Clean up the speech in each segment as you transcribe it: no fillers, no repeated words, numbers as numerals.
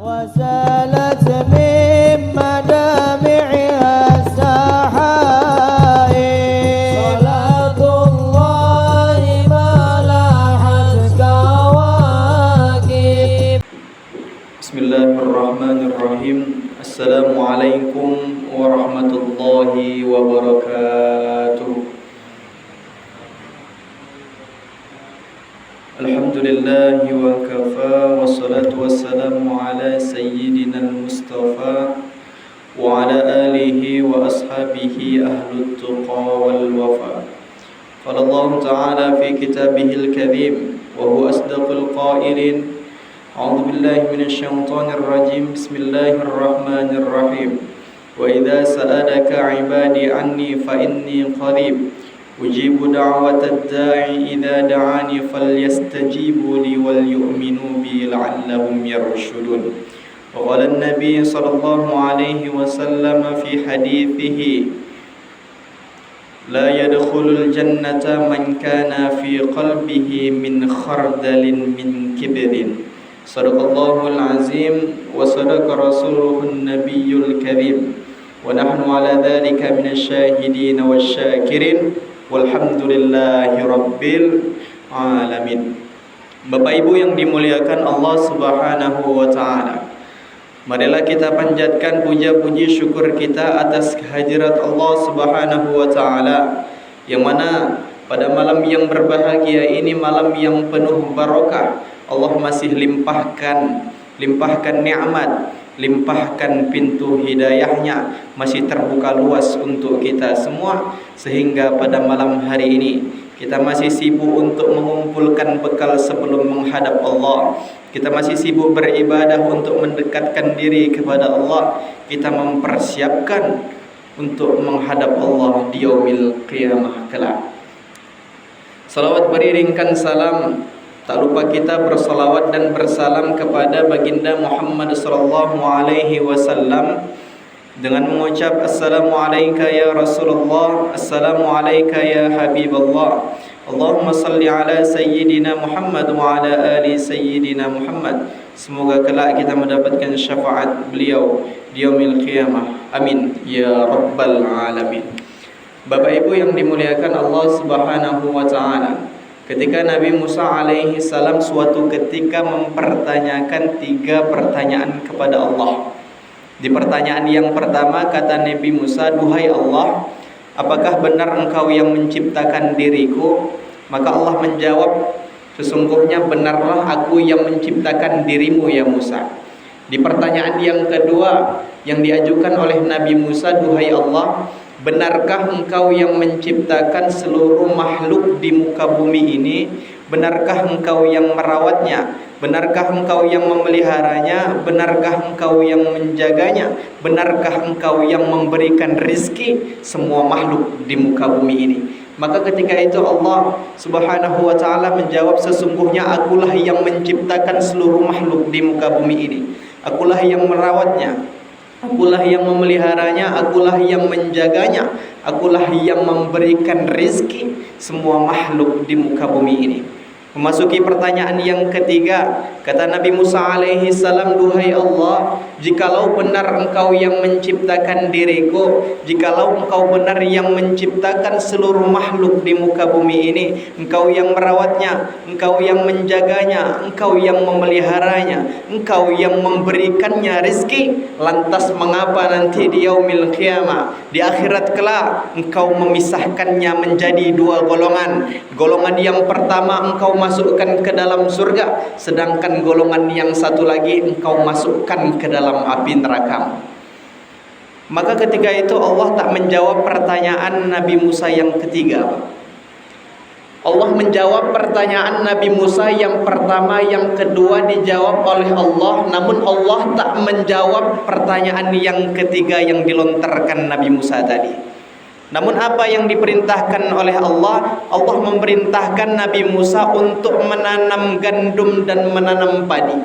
وسالت من مدامعها السحائب صلاة الله ما لاحت كواكب. بسم الله الرحمن الرحيم. السلام عليكم ورحمة الله وبركاته. Alhamdulillah wa kafa wassalatu wassalamu ala sayyidina al-mustafa wa ala alihi wa ashabihi ahlut tuqa wal wafa. Qala Allah ta'ala fi kitabihil karim wa huwa asdaqul qailin. A'udzu billahi minasy syaithanir rajim. Bismillahirrahmanir rahim. Wa idza sa'alaka 'ibadi 'anni fa inni qarib ujibu da'watad da'i idza da'ani falyastajibu li wal yu'minu bi la'allahum yarshudun. Wa qala an-nabiy sallallahu alaihi wasallam fi hadithihi la yadkhulul jannata man kana fi qalbihi min khardalin min kibrin. Sadaqallahul azim wa sadaqa rasuluhun nabiyyul karim. Wa nahnu ala dhalika minasy syahidin wasyakirin. Walhamdulillahi rabbil alamin. Bapak Ibu yang dimuliakan Allah Subhanahu wa taala, marilah kita panjatkan puja-puji syukur kita atas kehadirat Allah Subhanahu wa taala, yang mana pada malam yang berbahagia ini, malam yang penuh barokah, Allah masih limpahkan nikmat, limpahkan pintu hidayahnya, masih terbuka luas untuk kita semua, sehingga pada malam hari ini kita masih sibuk untuk mengumpulkan bekal sebelum menghadap Allah. Kita masih sibuk beribadah untuk mendekatkan diri kepada Allah. Kita mempersiapkan untuk menghadap Allah di yaumil qiyamah kelak. Salawat beriringkan salam, tak lupa kita bersalawat dan bersalam kepada baginda Muhammad sallallahu alaihi wasallam dengan mengucap assalamu alayka ya Rasulullah, assalamu alayka ya Habiballah. Allahumma salli ala sayyidina Muhammad wa ala ali sayyidina Muhammad. Semoga kelak kita mendapatkan syafaat beliau di yaumil qiyamah. Amin ya rabbal alamin. Bapak Ibu yang dimuliakan Allah Subhanahu wa taala, ketika Nabi Musa alaihi salam suatu ketika mempertanyakan 3 pertanyaan kepada Allah. Di pertanyaan yang pertama kata Nabi Musa, "Duhai Allah, apakah benar engkau yang menciptakan diriku?" Maka Allah menjawab, "Sesungguhnya benarlah aku yang menciptakan dirimu ya Musa." Di pertanyaan yang kedua yang diajukan oleh Nabi Musa, "Duhai Allah, benarkah engkau yang menciptakan seluruh makhluk di muka bumi ini? Benarkah engkau yang merawatnya? Benarkah engkau yang memeliharanya? Benarkah engkau yang menjaganya? Benarkah engkau yang memberikan rizki semua makhluk di muka bumi ini?" Maka ketika itu Allah Subhanahu wa ta'ala menjawab, "Sesungguhnya akulah yang menciptakan seluruh makhluk di muka bumi ini. Akulah yang merawatnya, akulah yang memeliharanya, akulah yang menjaganya, akulah yang memberikan rizki semua makhluk di muka bumi ini." Memasuki pertanyaan yang ketiga, kata Nabi Musa alaihi salam, "Duhai Allah, jikalau benar engkau yang menciptakan diriku, jikalau engkau benar yang menciptakan seluruh makhluk di muka bumi ini, engkau yang merawatnya, engkau yang menjaganya, engkau yang memeliharanya, engkau yang memberikannya rizki, lantas mengapa nanti di yaumil qiyamah, di akhirat kelak, engkau memisahkannya menjadi 2 golongan. Golongan yang pertama engkau masukkan ke dalam surga, sedangkan golongan yang satu lagi engkau masukkan ke dalam api neraka." Maka ketika itu Allah tak menjawab pertanyaan Nabi Musa yang ketiga. Allah menjawab pertanyaan Nabi Musa yang pertama, yang kedua dijawab oleh Allah, namun Allah tak menjawab pertanyaan yang ketiga yang dilontarkan Nabi Musa tadi. Namun apa yang diperintahkan oleh Allah? Allah memerintahkan Nabi Musa untuk menanam gandum dan menanam padi.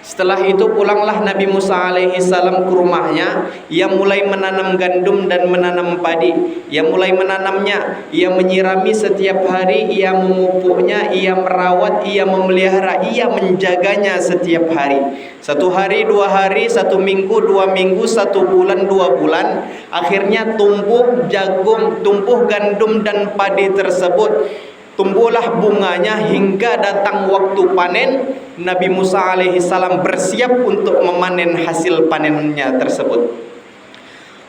Setelah itu pulanglah Nabi Musa alaihi salam ke rumahnya. Ia mulai menanam gandum dan menanam padi. Ia mulai menanamnya, ia menyirami setiap hari, ia memupuknya, ia merawat, ia memelihara, ia menjaganya setiap hari. 1 hari, 2 hari, 1 minggu, 2 minggu, 1 bulan, 2 bulan. Akhirnya tumbuh jagung, tumbuh gandum dan padi tersebut. Tumbuhlah bunganya hingga datang waktu panen. Nabi Musa alaihi salam bersiap untuk memanen hasil panennya tersebut.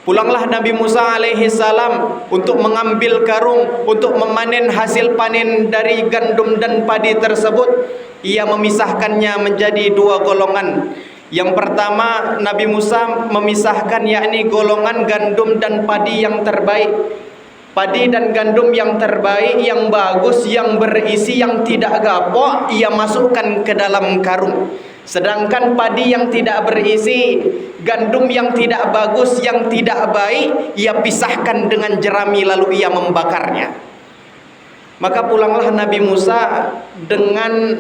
Pulanglah Nabi Musa alaihi salam untuk mengambil karung untuk memanen hasil panen dari gandum dan padi tersebut. Ia memisahkannya menjadi 2 golongan. Yang pertama, Nabi Musa memisahkan yakni golongan gandum dan padi yang terbaik. Padi dan gandum yang terbaik, yang bagus, yang berisi, yang tidak gapok, ia masukkan ke dalam karung. Sedangkan padi yang tidak berisi, gandum yang tidak bagus, yang tidak baik, ia pisahkan dengan jerami lalu ia membakarnya. Maka pulanglah Nabi Musa dengan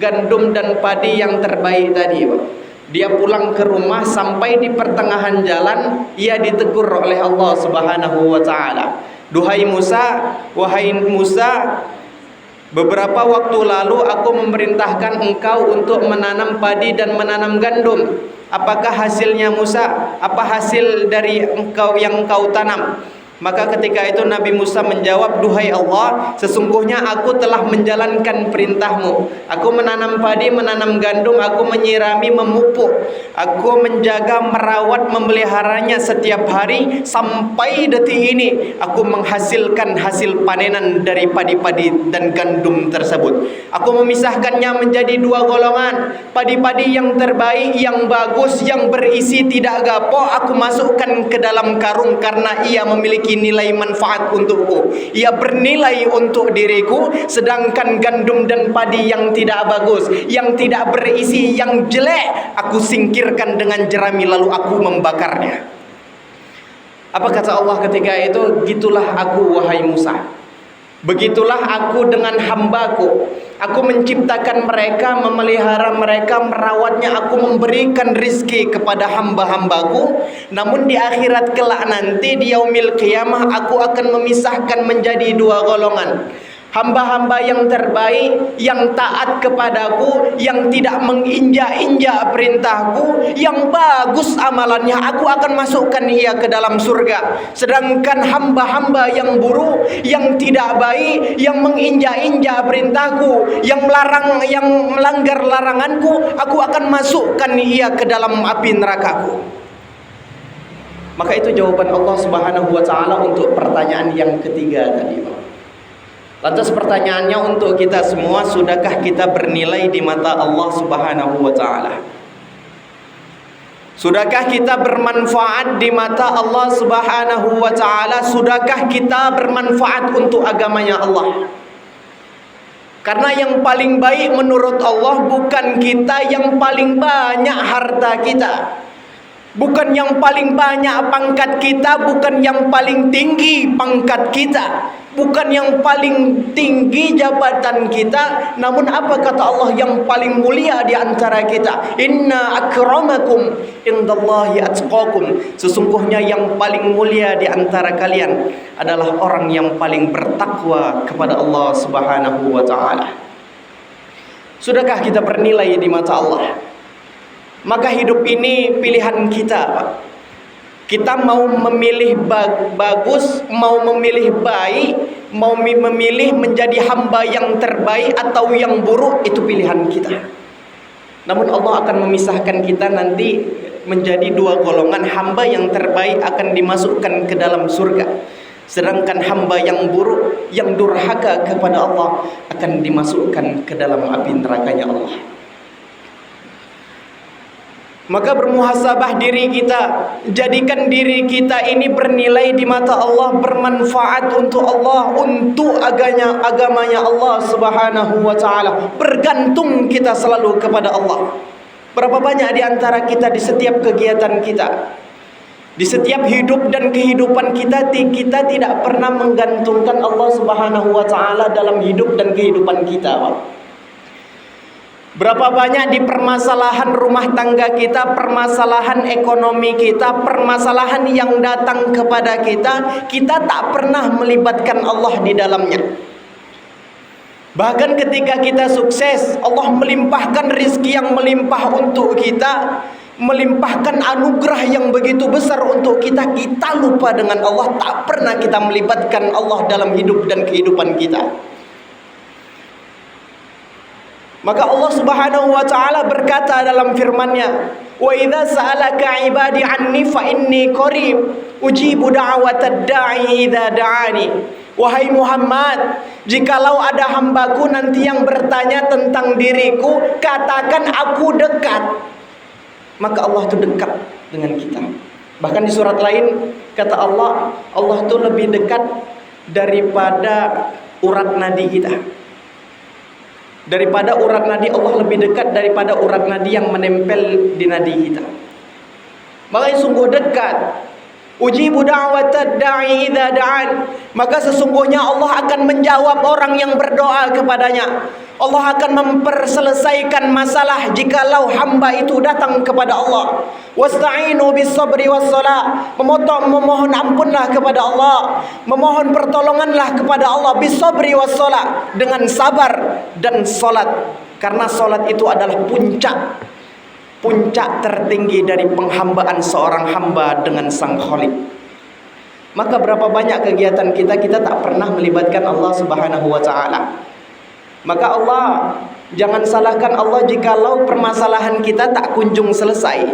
gandum dan padi yang terbaik tadi, Pak. Dia pulang ke rumah, sampai di pertengahan jalan ia ditegur oleh Allah Subhanahu wa taala. Duhai Musa, wahai Musa, beberapa waktu lalu aku memerintahkan engkau untuk menanam padi dan menanam gandum. Apakah hasilnya Musa? Apa hasil dari yang engkau tanam? Maka ketika itu Nabi Musa menjawab, duhai Allah, sesungguhnya aku telah menjalankan perintahmu. Aku menanam padi, menanam gandum, aku menyirami, memupuk, aku menjaga, merawat, memeliharanya setiap hari. Sampai detik ini aku menghasilkan hasil panenan dari padi-padi dan gandum tersebut. Aku memisahkannya menjadi 2 golongan. Padi-padi yang terbaik, yang bagus, yang berisi, tidak gapok, aku masukkan ke dalam karung karena ia memiliki nilai manfaat untukku, ia bernilai untuk diriku. Sedangkan gandum dan padi yang tidak bagus, yang tidak berisi, yang jelek, aku singkirkan dengan jerami lalu aku membakarnya. Apa kata Allah ketika itu? Gitulah aku wahai Musa, begitulah aku dengan hambaku. Aku menciptakan mereka, memelihara mereka, merawatnya. Aku memberikan rizki kepada hamba-hambaku. Namun di akhirat kelak nanti, di yaumil qiyamah, aku akan memisahkan menjadi 2 golongan. Hamba-hamba yang terbaik, yang taat kepadaku, yang tidak menginjak-injak perintahku, yang bagus amalannya, aku akan masukkan ia ke dalam surga. Sedangkan hamba-hamba yang buruk, yang tidak baik, yang menginjak-injak perintahku, yang melanggar laranganku, aku akan masukkan ia ke dalam api nerakaku. Maka itu jawaban Allah Subhanahu wa taala untuk pertanyaan yang ketiga tadi, Pak. Lantas pertanyaannya untuk kita semua, sudahkah kita bernilai di mata Allah Subhanahu wa taala? Sudahkah kita bermanfaat di mata Allah Subhanahu wa taala? Sudahkah kita bermanfaat untuk agamanya Allah? Karena yang paling baik menurut Allah bukan kita yang paling banyak harta kita, bukan yang paling banyak pangkat kita, bukan yang paling tinggi pangkat kita, bukan yang paling tinggi jabatan kita. Namun apa kata Allah? Yang paling mulia di antara kita. Inna akramakum indallahi atqakum. Sesungguhnya yang paling mulia di antara kalian adalah orang yang paling bertakwa kepada Allah Subhanahu wa taala. Sudahkah kita bernilai di mata Allah? Maka hidup ini pilihan kita, Pak. Kita mau memilih bagus, mau memilih baik, mau memilih menjadi hamba yang terbaik atau yang buruk, itu pilihan kita. Namun Allah akan memisahkan kita nanti menjadi 2 golongan. Hamba yang terbaik akan dimasukkan ke dalam surga, sedangkan hamba yang buruk, yang durhaka kepada Allah, akan dimasukkan ke dalam api nerakanya Allah. Maka bermuhasabah diri kita, jadikan diri kita ini bernilai di mata Allah, bermanfaat untuk Allah, untuk agamanya Allah Subhanahu wa taala. Bergantung kita selalu kepada Allah. Berapa banyak di antara kita di setiap kegiatan kita, di setiap hidup dan kehidupan kita, kita tidak pernah menggantungkan Allah Subhanahu wa taala dalam hidup dan kehidupan kita, Pak. Berapa banyak di permasalahan rumah tangga kita, permasalahan ekonomi kita, permasalahan yang datang kepada kita, kita tak pernah melibatkan Allah di dalamnya. Bahkan ketika kita sukses, Allah melimpahkan rizki yang melimpah untuk kita, melimpahkan anugerah yang begitu besar untuk kita, kita lupa dengan Allah, tak pernah kita melibatkan Allah dalam hidup dan kehidupan kita. Maka Allah Subhanahu wa taala berkata dalam firman-Nya, "Wa idza sa'alaka 'ibadi 'anni fa inni qarib, ujibu da'watad da'i idza da'ani." Wahai Muhammad, jikalau ada hambaku nanti yang bertanya tentang diriku, katakan aku dekat. Maka Allah itu dekat dengan kita. Bahkan di surat lain kata Allah, Allah itu lebih dekat daripada urat nadi kita. Daripada urat nadi, Allah lebih dekat daripada urat nadi yang menempel di nadi kita. Makanya sungguh dekat. Ujibu da'watad da'i idza da'an. Maka sesungguhnya Allah akan menjawab orang yang berdoa kepadanya. Allah akan memperselesaikan masalah jikalau hamba itu datang kepada Allah. Wasta'inu bis sabri was salah. Memohon ampunlah kepada Allah, memohon pertolonganlah kepada Allah bis sabri was salah, dengan sabar dan salat. Karena salat itu adalah puncak tertinggi dari penghambaan seorang hamba dengan Sang Khalik. Maka berapa banyak kegiatan kita tak pernah melibatkan Allah Subhanahu wa taala. Maka Allah, jangan salahkan Allah jikalau permasalahan kita tak kunjung selesai.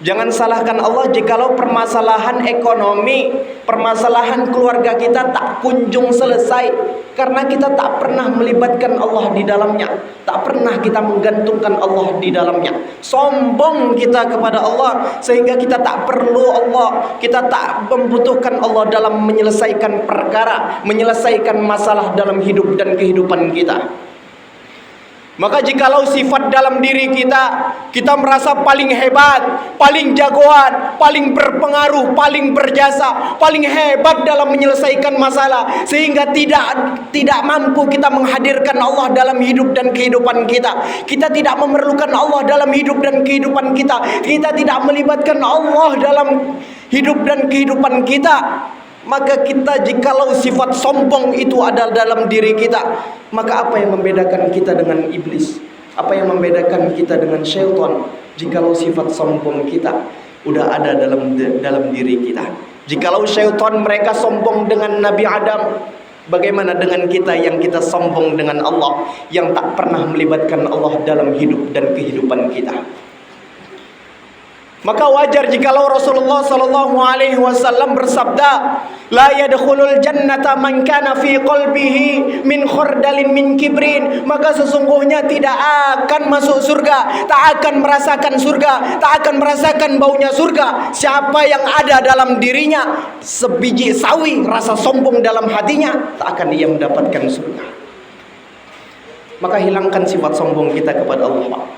Jangan salahkan Allah jikalau permasalahan ekonomi, permasalahan keluarga kita tak kunjung selesai, karena kita tak pernah melibatkan Allah di dalamnya, tak pernah kita menggantungkan Allah di dalamnya. Sombong kita kepada Allah sehingga kita tak perlu Allah, kita tak membutuhkan Allah dalam menyelesaikan perkara, menyelesaikan masalah dalam hidup dan kehidupan kita. Maka jikalau sifat dalam diri kita merasa paling hebat, paling jagoan, paling berpengaruh, paling berjasa, paling hebat dalam menyelesaikan masalah, sehingga tidak mampu kita menghadirkan Allah dalam hidup dan kehidupan kita. Kita tidak memerlukan Allah dalam hidup dan kehidupan kita. Kita tidak melibatkan Allah dalam hidup dan kehidupan kita. Maka kita jikalau sifat sombong itu ada dalam diri kita, maka apa yang membedakan kita dengan iblis? Apa yang membedakan kita dengan syaitan? Jikalau sifat sombong kita udah ada dalam diri kita. Jikalau syaitan mereka sombong dengan Nabi Adam, bagaimana dengan kita yang kita sombong dengan Allah, yang tak pernah melibatkan Allah dalam hidup dan kehidupan kita? Maka wajar jikalau Rasulullah sallallahu alaihi wasallam bersabda, la yadkhulul jannata man kana fi qalbihi min khardalin min kibrin. Maka sesungguhnya tidak akan masuk surga, tak akan merasakan surga, tak akan merasakan baunya surga siapa yang ada dalam dirinya sebiji sawi rasa sombong dalam hatinya, tak akan ia mendapatkan surga. Maka hilangkan sifat sombong kita kepada Allah.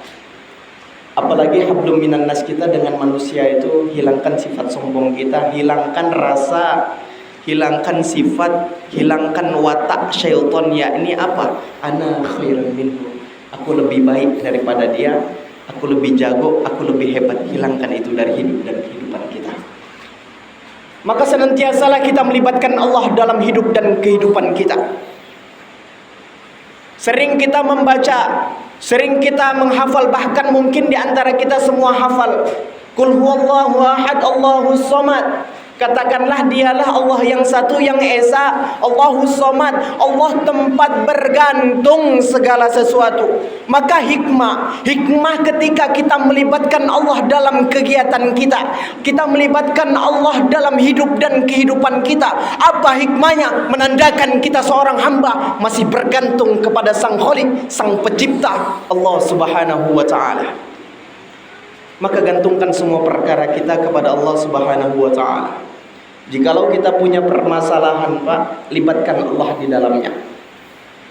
Apalagi hablum minan nas kita dengan manusia itu, hilangkan sifat sombong kita, hilangkan rasa, hilangkan sifat, hilangkan watak syaitan, yakni apa? Ana khairun minhu. Aku lebih baik daripada dia, aku lebih jago, aku lebih hebat. Hilangkan itu dari hidup dan kehidupan kita. Maka senantiasalah kita melibatkan Allah dalam hidup dan kehidupan kita. Sering kita membaca, sering kita menghafal, bahkan mungkin di antara kita semua hafal Qul huwallahu ahad, Allahus samad. Katakanlah dialah Allah yang satu, yang esa, Allahus samad. Allah tempat bergantung segala sesuatu. Maka hikmah ketika kita melibatkan Allah dalam kegiatan kita, kita melibatkan Allah dalam hidup dan kehidupan kita. Apa hikmahnya? Menandakan kita seorang hamba masih bergantung kepada Sang Khalik, Sang Pencipta, Allah Subhanahu wa taala. Maka gantungkan semua perkara kita kepada Allah Subhanahu wa taala. Jikalau kita punya permasalahan, Pak, libatkan Allah di dalamnya.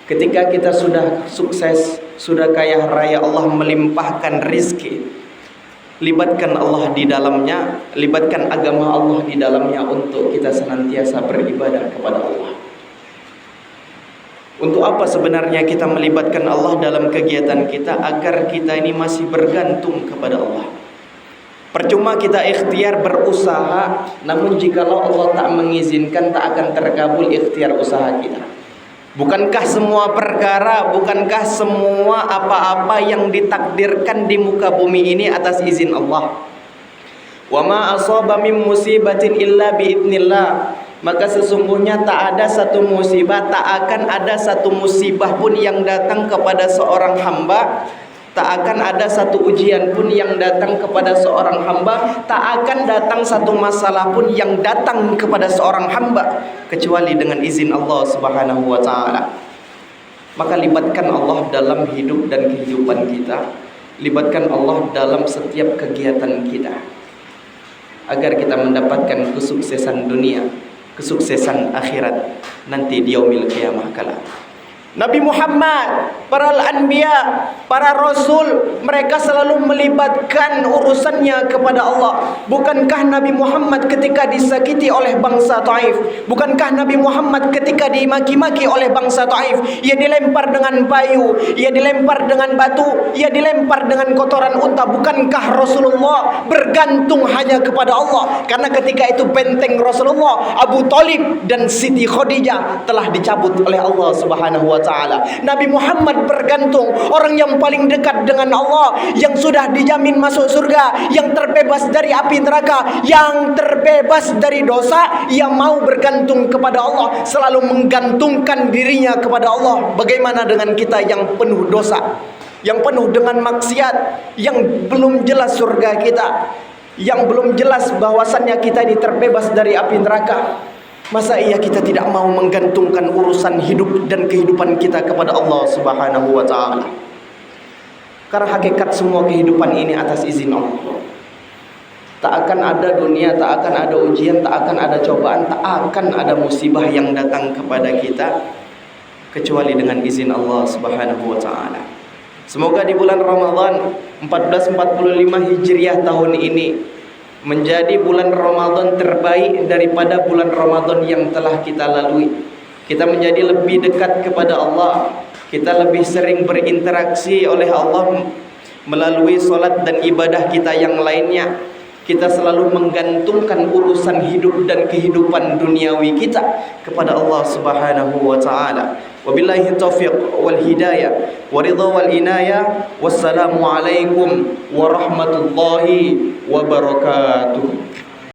Ketika kita sudah sukses, sudah kaya raya, Allah melimpahkan rizki, libatkan Allah di dalamnya, libatkan agama Allah di dalamnya untuk kita senantiasa beribadah kepada Allah. Untuk apa sebenarnya kita melibatkan Allah dalam kegiatan kita? Agar kita ini masih bergantung kepada Allah. Percuma kita ikhtiar berusaha, namun jikalau Allah tak mengizinkan, tak akan terkabul ikhtiar usaha kita. Bukankah semua perkara, bukankah semua apa-apa yang ditakdirkan di muka bumi ini atas izin Allah? Wa ma asaba min musibatin illa biidznillah. Maka sesungguhnya tak ada satu musibah, tak akan ada satu musibah pun yang datang kepada seorang hamba, tak akan ada satu ujian pun yang datang kepada seorang hamba, tak akan datang satu masalah pun yang datang kepada seorang hamba kecuali dengan izin Allah Subhanahu wa taala. Maka libatkan Allah dalam hidup dan kehidupan kita, libatkan Allah dalam setiap kegiatan kita, agar kita mendapatkan kesuksesan dunia, kesuksesan akhirat nanti di yaumil qiyamah kala. Nabi Muhammad, para anbiya, para rasul, mereka selalu melibatkan urusannya kepada Allah. Bukankah Nabi Muhammad ketika disakiti oleh bangsa Taif, bukankah Nabi Muhammad ketika dimaki-maki oleh bangsa Taif, ia dilempar dengan payu, ia dilempar dengan batu, ia dilempar dengan kotoran unta? Bukankah Rasulullah bergantung hanya kepada Allah? Karena ketika itu benteng Rasulullah, Abu Talib dan Siti Khadijah telah dicabut oleh Allah Subhanahu wa taala. Nabi Muhammad bergantung, orang yang paling dekat dengan Allah, yang sudah dijamin masuk surga, yang terbebas dari api neraka, yang terbebas dari dosa, yang mau bergantung kepada Allah, selalu menggantungkan dirinya kepada Allah. Bagaimana dengan kita yang penuh dosa, yang penuh dengan maksiat, yang belum jelas surga kita, yang belum jelas bahwasannya kita ini terbebas dari api neraka? Masa iya kita tidak mau menggantungkan urusan hidup dan kehidupan kita kepada Allah Subhanahu wa taala? Karena hakikat semua kehidupan ini atas izin Allah. Tak akan ada dunia, tak akan ada ujian, tak akan ada cobaan, tak akan ada musibah yang datang kepada kita kecuali dengan izin Allah Subhanahu wa taala. Semoga di bulan Ramadan 1445 Hijriah tahun ini menjadi bulan Ramadan terbaik daripada bulan Ramadan yang telah kita lalui. Kita menjadi lebih dekat kepada Allah, kita lebih sering berinteraksi oleh Allah melalui solat dan ibadah kita yang lainnya. Kita selalu menggantungkan urusan hidup dan kehidupan duniawi kita kepada Allah Subhanahu wa taala. Wabillahi taufiq wal hidayah wa ridha wal inayah. Wassalamu alaikum warahmatullahi wabarakatuh.